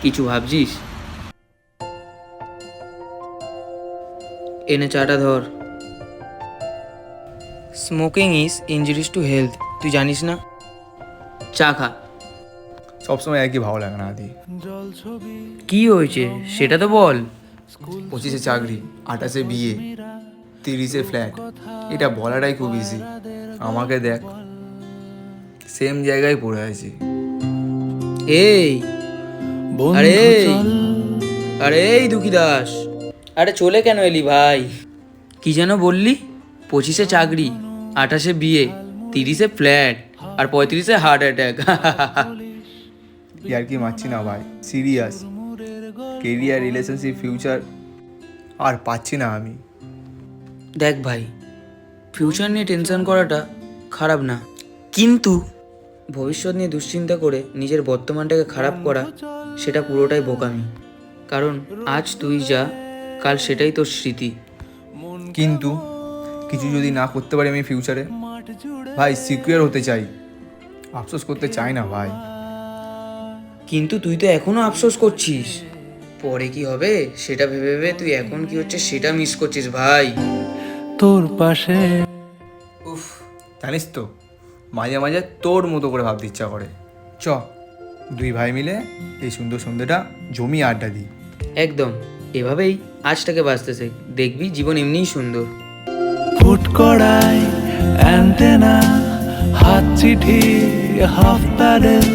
কিছু ভাবছিস? এনে চাটা ধর। স্মোকিং ইজ ইনজুরিস টু হেলথ, তুই জানিস না? চা খা। সবসময় একই ভালো লাগে না আদি। কি হয়েছে সেটা তো বল। 25-এ চাকরি, 28-এ বিয়ে, 30-এ ফ্ল্যাট, এটা বলাটাই খুব ইজি। আমাকে দেখ, সেম জায়গায় পড়ে আছি। এই আরে আরে এই দুঃখী দাস, আরে চলে কেন এলি ভাই? কি যেন বললি? 25-এ চাকরি, 28-এ বিয়ে, 30-এ ফ্ল্যাট আর 35-এ হার্ট অ্যাটাক। ইয়ার কি মারছি না ভাই, সিরিয়াস। কেরিয়ার, রিলেশনশিপ, ফিউচার আর পাচ্ছি না আমি। দেখ ভাই, ফিউচার নিয়ে টেনশন করাটা খারাপ না, কিন্তু ভবিষ্যৎ নিয়ে দুশ্চিন্তা করে নিজের বর্তমানটাকে খারাপ করা সেটা পুরোটাই বোকামি। কারণ আজ তুই যা, কাল সেটাই তোর স্মৃতি। কিন্তু কিছু যদি না করতে পারি আমি ফিউচারে, ভাই সিকিউর হতে চাই, আফসোস করতে চাই না ভাই। কিন্তু তুই তো এখনো আফসোস করছিস, পরে কি হবে সেটা ভেবে ভেবে তুই এখন কি হচ্ছে সেটা মিস করছিস ভাই। তোর পাশে উফ, জানিস তো, মাঝে মাঝে তোর মতো করে ভাবতে ইচ্ছা করে। চ, দুই ভাই মিলে এই সুন্দর সন্ধ্যেটা জমিয়ে আড্ডা দিই। একদম, এভাবেই আজটাকে বাঁচতে শেখ, দেখবি জীবন এমনিই সুন্দর। ফুট কড়াই অ্যান্টেনা, হাত চিঠি, হাফ প্যাডেল,